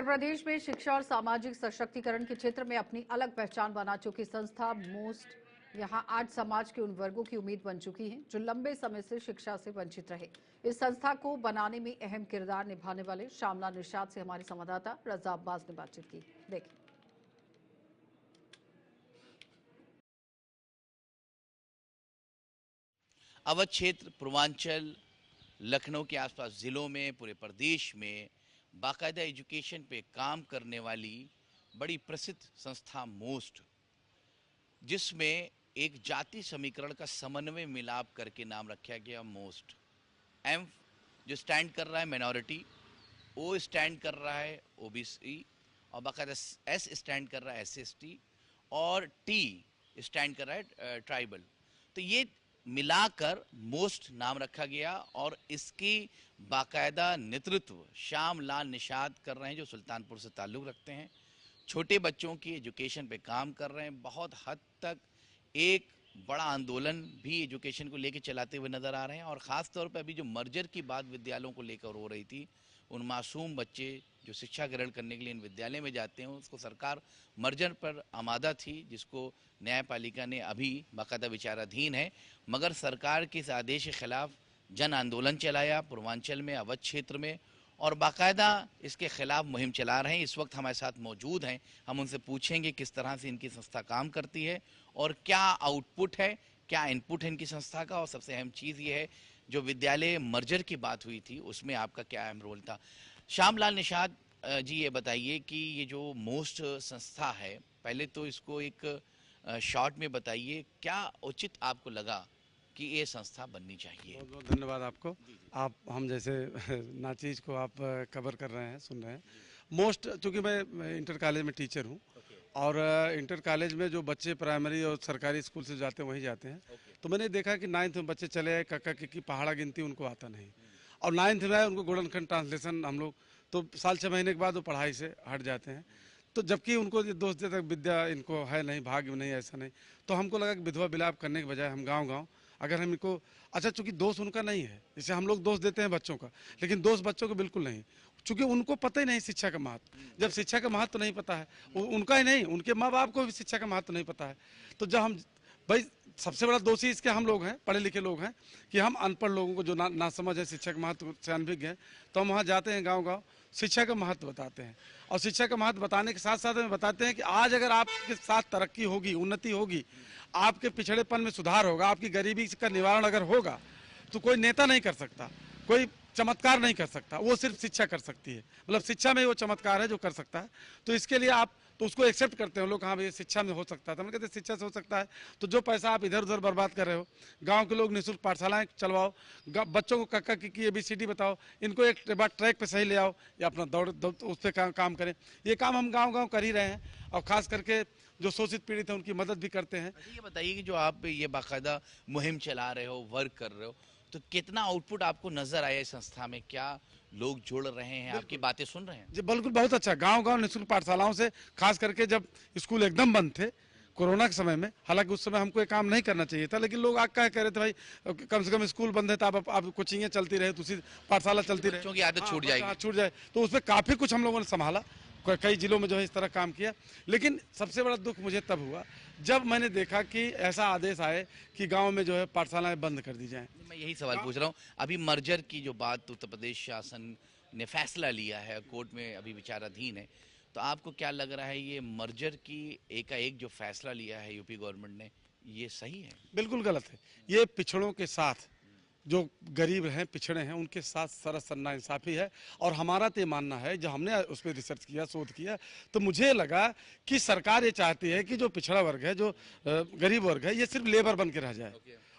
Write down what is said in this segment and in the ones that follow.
प्रदेश में शिक्षा और सामाजिक सशक्तिकरण के क्षेत्र में अपनी अलग पहचान बना चुकी संस्था मोस्ट यहां आज समाज के उन वर्गों की उम्मीद बन चुकी है जो लंबे समय से शिक्षा से वंचित रहे। इस संस्था को बनाने में अहम किरदार निभाने वाले शामला निषाद से हमारे संवाददाता रजा अब्बास ने बातचीत की। देखिए। अवध क्षेत्र, पूर्वांचल, लखनऊ के आसपास ज़िलों में, पूरे प्रदेश में बाकायदा एजुकेशन पे काम करने वाली बड़ी प्रसिद्ध संस्था मोस्ट, जिसमें एक जाति समीकरण का समन्वय मिलाप करके नाम रखा गया मोस्ट। एम जो स्टैंड कर रहा है माइनॉरिटी, ओ स्टैंड कर रहा है ओबीसी, और बाकायदा एस स्टैंड कर रहा है एसएसटी, और टी स्टैंड कर रहा है ट्राइबल। तो ये मिलाकर मोस्ट नाम रखा गया और इसकी बाकायदा नेतृत्व शामलाल निषाद कर रहे हैं, जो सुल्तानपुर से ताल्लुक़ रखते हैं। छोटे बच्चों की एजुकेशन पे काम कर रहे हैं। बहुत हद तक एक बड़ा आंदोलन भी एजुकेशन को लेकर चलाते हुए नज़र आ रहे हैं। और ख़ास तौर पे अभी जो मर्जर की बात विद्यालयों को लेकर हो रही थी, उन मासूम बच्चे जो शिक्षा ग्रहण करने के लिए इन विद्यालय में जाते हैं, उसको सरकार मर्जर पर आमादा थी, जिसको न्यायपालिका ने अभी बाकायदा विचाराधीन है। मगर सरकार के इस आदेश के खिलाफ जन आंदोलन चलाया पूर्वांचल में, अवध क्षेत्र में, और बाकायदा इसके खिलाफ मुहिम चला रहे हैं। इस वक्त हमारे साथ मौजूद हैं, हम उनसे पूछेंगे किस तरह से इनकी संस्था काम करती है और क्या आउटपुट है, क्या इनपुट है इनकी संस्था का। और सबसे अहम चीज़ ये है, जो विद्यालय मर्जर की बात हुई थी उसमें आपका क्या अहम रोल था। शामलाल निषाद जी, ये बताइए कि ये जो मोस्ट संस्था है, पहले तो इसको एक शॉर्ट में बताइए, क्या उचित आपको लगा कि ये संस्था बननी चाहिए। बहुत बहुत धन्यवाद आपको। आप हम जैसे नाचीज़ को आप कवर कर रहे हैं, सुन रहे हैं। मोस्ट, चूँकि मैं इंटर कॉलेज में टीचर हूँ और इंटर कॉलेज में जो बच्चे प्राइमरी और सरकारी स्कूल से जाते हैं वहीं जाते हैं। तो मैंने देखा कि 9th में बच्चे चले आए, कक्का की पहाड़ा गिनती उनको आता नहीं, और 9th में आए उनको गुणनखंड ट्रांसलेशन हम लोग, तो साल 6 महीने के बाद वो पढ़ाई से हट जाते हैं। तो जबकि उनको ये दोस्त देते विद्या इनको है नहीं, भाग्य नहीं, ऐसा नहीं। तो हमको लगा कि विधवा विलाप करने के बजाय हम गाँव अगर हम इनको, अच्छा चूंकि दोष उनका नहीं है, जैसे हम लोग दोष देते हैं बच्चों का, लेकिन दोष बच्चों को बिल्कुल नहीं, चूंकि उनको पता ही नहीं शिक्षा का महत्व। जब शिक्षा का महत्व नहीं पता है, उनका ही नहीं, उनके माँ बाप को भी शिक्षा का महत्व नहीं पता है। तो जब हम, भाई सबसे बड़ा दोषी इसके हम लोग हैं, पढ़े लिखे लोग हैं, कि हम अनपढ़ लोगों को जो ना समझ है शिक्षा के महत्व से अनभिज्ञ हैं, तो हम वहाँ जाते हैं गाँव शिक्षा का महत्व बताते हैं। और शिक्षा का महत्व बताने के साथ साथ हमें बताते हैं कि आज अगर आपके साथ तरक्की होगी, उन्नति होगी, आपके पिछड़ेपन में सुधार होगा, आपकी गरीबी का निवारण अगर होगा, तो कोई नेता नहीं कर सकता, कोई चमत्कार नहीं कर सकता, वो सिर्फ शिक्षा कर सकती है। मतलब शिक्षा में वो चमत्कार है जो कर सकता है। तो इसके लिए आप तो उसको एक्सेप्ट करते हैं लोग, हाँ भाई शिक्षा में हो सकता है। तो हम कहते हैं शिक्षा से हो सकता है, तो जो पैसा आप इधर उधर बर्बाद कर रहे हो, गांव के लोग निःशुल्क पाठशालाएं चलवाओ, बच्चों को कक्का की ABCD बताओ, इनको एक बार ट्रैक पे सही ले आओ, या अपना दौड़ उस पर काम करें। ये काम हम गाँव कर ही रहे हैं, और ख़ास करके जो शोषित पीड़ित है उनकी मदद भी करते हैं। ये बताइए कि जो आप ये बाकायदा मुहिम चला रहे हो, वर्क कर रहे हो, तो कितना आउटपुट आपको नजर आया इस संस्था में? क्या लोग जुड़ रहे हैं, आपकी बातें सुन रहे हैं? जी बिल्कुल, बहुत अच्छा। गांव निःशुल्क पाठशालाओं से, खास करके जब स्कूल एकदम बंद थे कोरोना के समय में, हालांकि उस समय हमको ये काम नहीं करना चाहिए था, लेकिन लोग आग कह रहे थे भाई कम से कम स्कूल बंद है तो आप कोचिंगें चलती रहे, दूसरी पाठशाला चलती रहे, बच्चों की आदत छूट जाएगी, छूट जाए। तो उसमें काफ़ी कुछ हम लोगों ने संभाला, कई जिलों में जो है इस तरह काम किया। लेकिन सबसे बड़ा दुख मुझे तब हुआ जब मैंने देखा कि ऐसा आदेश आए कि गांव में जो है पाठशालाएं बंद कर दी जाएं। मैं यही सवाल पूछ रहा हूँ। अभी मर्जर की जो बात उत्तर प्रदेश शासन ने फैसला लिया है, कोर्ट में अभी विचाराधीन है, तो आपको क्या लग रहा है ये मर्जर की एकाएक जो फैसला लिया है यूपी गवर्नमेंट ने, ये सही है? बिल्कुल गलत है। ये पिछड़ों के साथ, जो गरीब हैं, पिछड़े हैं, उनके साथ सरस नाइंसाफ़ी है। और हमारा तो ये मानना है, जो हमने उस पर रिसर्च किया, शोध किया, तो मुझे लगा कि सरकार ये चाहती है कि जो पिछड़ा वर्ग है, जो गरीब वर्ग है, ये सिर्फ लेबर बन के रह जाए।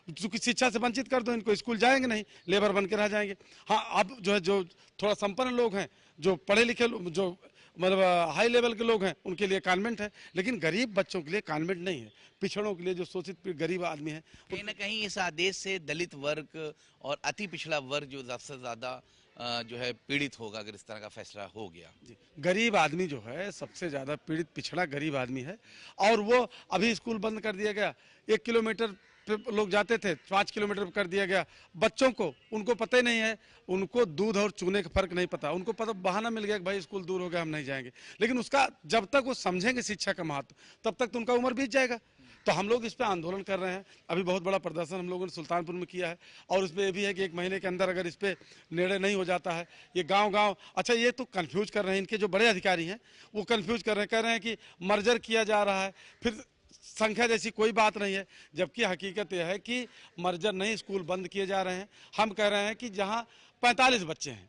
चूँकि शिक्षा से वंचित कर दो इनको, स्कूल जाएंगे नहीं, लेबर बन के रह जाएंगे। हाँ, अब जो है, जो थोड़ा संपन्न लोग हैं, जो पढ़े लिखे, जो मतलब हाई लेवल के लोग हैं, उनके लिए कॉन्वेंट है, लेकिन गरीब बच्चों के लिए कॉन्वेंट नहीं है। पिछड़ों के लिए, जो शोषित गरीब आदमी है, कहीं ना कहीं इस आदेश से दलित वर्ग और अति पिछड़ा वर्ग जो सबसे ज़्यादा जो है पीड़ित होगा अगर इस तरह का फैसला हो गया। जी, गरीब आदमी जो है सबसे ज़्यादा पीड़ित, पिछड़ा गरीब आदमी है। और वो अभी स्कूल बंद कर दिया गया, 1 किलोमीटर पे लोग जाते थे, 5 किलोमीटर कर दिया गया। बच्चों को उनको पता ही नहीं है, उनको दूध और चूने का फर्क नहीं पता। उनको पता बहाना मिल गया कि भाई स्कूल दूर हो गया, हम नहीं जाएंगे। लेकिन उसका जब तक वो समझेंगे शिक्षा का महत्व, तब तक तो उनका उम्र बीत जाएगा। तो हम लोग इस पे आंदोलन कर रहे हैं। अभी बहुत बड़ा प्रदर्शन हम लोगों ने सुल्तानपुर में किया है, और उसमें ये भी है कि 1 महीने के अंदर अगर इस पे निर्णय नहीं हो जाता है, ये गांव-गांव, अच्छा ये तो कंफ्यूज कर रहे हैं, इनके जो बड़े अधिकारी हैं वो कंफ्यूज कर रहे हैं, कह रहे हैं कि मर्जर किया जा रहा है, फिर संख्या जैसी कोई बात नहीं है। जबकि हकीकत यह है कि मर्जर नहीं, स्कूल बंद किए जा रहे हैं। हम कह रहे हैं कि जहाँ 45 बच्चे हैं,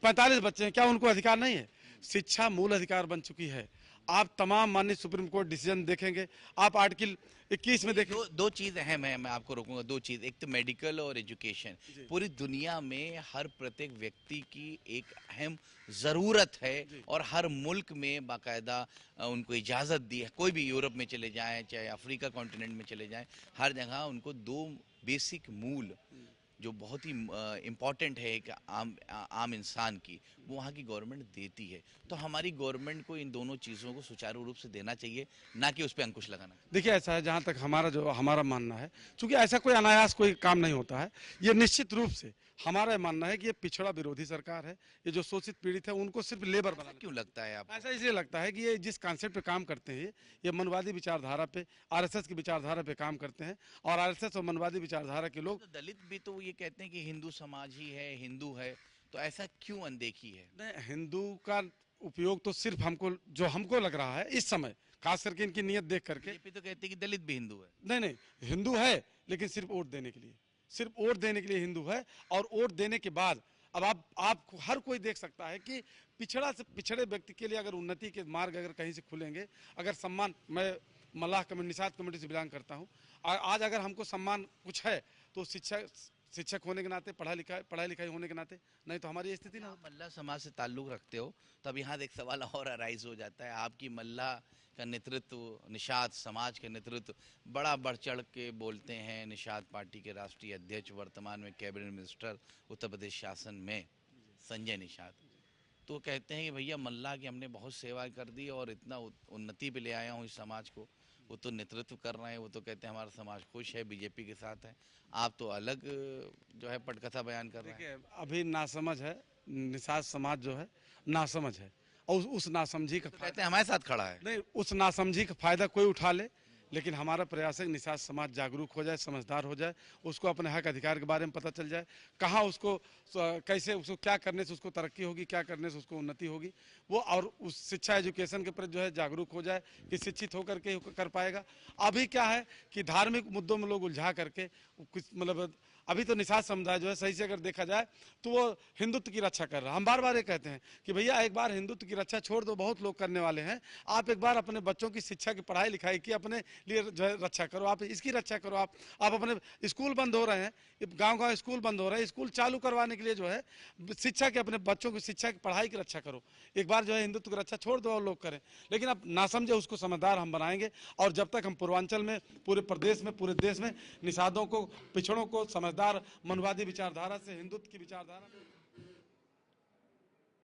45 बच्चे हैं, क्या उनको अधिकार नहीं है? शिक्षा मूल अधिकार बन चुकी है। आप तमाम माननीय सुप्रीम कोर्ट डिसीजन देखेंगे, आप आर्टिकल 21 में देखें। दो चीज अहम है, मैं आपको रोकूंगा। 2 चीज, एक तो मेडिकल और एजुकेशन। पूरी दुनिया में हर प्रत्येक व्यक्ति की एक अहम जरूरत है, और हर मुल्क में बाकायदा उनको इजाजत दी है। कोई भी यूरोप में चले जाएं, चाहे अफ्रीका कॉन्टिनेंट में चले जाएं, हर जगह उनको 2 बेसिक मूल जो बहुत ही इम्पॉर्टेंट है एक आम इंसान की, वो वहाँ की गवर्नमेंट देती है। तो हमारी गवर्नमेंट को इन दोनों चीज़ों को सुचारू रूप से देना चाहिए, ना कि उस पर अंकुश लगाना। देखिए ऐसा है, जहाँ तक हमारा मानना है, क्योंकि ऐसा कोई अनायास कोई काम नहीं होता है। ये निश्चित रूप से हमारा मानना है कि ये पिछड़ा विरोधी सरकार है। ये जो शोषित पीड़ित है उनको सिर्फ लेबर बना। क्यों लगता है आपको? ऐसा इसलिए लगता है कि ये जिस कॉन्सेप्ट पे काम करते हैं, ये मनवादी विचारधारा पे, आरएसएस की विचारधारा पे काम करते हैं। और आरएसएस और मनवादी विचारधारा के लोग, तो दलित भी तो ये कहते हैं कि हिंदू समाज ही है, हिंदू है, तो ऐसा क्यों अनदेखी है? नहीं, हिंदू का उपयोग तो सिर्फ हमको लग रहा है इस समय, खास करके इनकी नीयत देख करके। बीजेपी तो कहते हैं कि दलित भी हिंदू है। नहीं, हिंदू है, लेकिन सिर्फ वोट देने के लिए, सिर्फ वोट देने के लिए हिंदू है। और वोट देने के बाद अब आप हर कोई देख सकता है कि पिछड़ा से पिछड़े व्यक्ति के लिए अगर उन्नति के मार्ग अगर कहीं से खुलेंगे, अगर सम्मान, मैं मल्लाह कम्युनिटी, निषाद कम्युनिटी से बिलोंग करता हूँ, आज अगर हमको सम्मान कुछ है तो शिक्षक होने के नाते, पढ़ाई लिखाई होने के नाते, नहीं तो हमारी स्थिति ना। मल्लाह समाज से ताल्लुक रखते हो, तब यहाँ एक सवाल और अराइज हो जाता है। आपकी मल्लाह का नेतृत्व, निषाद समाज का नेतृत्व बड़ा बढ़ चढ़ के बोलते हैं। निषाद पार्टी के राष्ट्रीय अध्यक्ष, वर्तमान में कैबिनेट मिनिस्टर उत्तर प्रदेश शासन में, संजय निषाद, तो कहते हैं कि भैया मल्लाह की हमने बहुत सेवा कर दी और इतना उन्नति पे ले आया हूँ इस समाज को। वो तो नेतृत्व कर रहे हैं, वो तो कहते हैं हमारा समाज खुश है, बीजेपी के साथ है। आप तो अलग जो है पटकथा बयान कर रहे हैं। देखिए अभी नासमझ है, निषाद समाज जो है नासमझ है, और उस नासमझी का तो कहते हैं हमारे साथ खड़ा है। नहीं, उस नासमझी का फायदा कोई उठा ले, लेकिन हमारा प्रयास है कि निषाद समाज जागरूक हो जाए, समझदार हो जाए, उसको अपने हक अधिकार के बारे में पता चल जाए, कहाँ उसको कैसे, उसको क्या करने से उसको तरक्की होगी, क्या करने से उसको उन्नति होगी, वो और उस शिक्षा एजुकेशन के प्रति जो है जागरूक हो जाए कि शिक्षित होकर के कर पाएगा। अभी क्या है कि धार्मिक मुद्दों में लोग उलझा करके कुछ मतलब, अभी तो निषाद समुदाय जो है सही से अगर देखा जाए तो वो हिंदुत्व की रक्षा कर रहा है। हम बार बार ये कहते हैं कि भैया एक बार हिंदुत्व की रक्षा छोड़ दो, बहुत लोग करने वाले हैं। आप एक बार अपने बच्चों की शिक्षा की, पढ़ाई लिखाई की अपने लिए जो है रक्षा करो, आप इसकी रक्षा करो। आप अपने स्कूल बंद हो रहे हैं, गांव-गांव स्कूल बंद हो रहे हैं, स्कूल चालू करवाने के लिए जो है शिक्षा के, अपने बच्चों की शिक्षा की, पढ़ाई की रक्षा करो। एक बार जो है हिंदुत्व की रक्षा छोड़ दो और लोग करें। लेकिन अब ना समझे उसको समझदार हम बनाएंगे, और जब तक हम पूर्वांचल में, पूरे प्रदेश में, पूरे देश में निषादों को, पिछड़ों को समझदार मनवादी विचारधारा से, हिंदुत्व की विचारधारा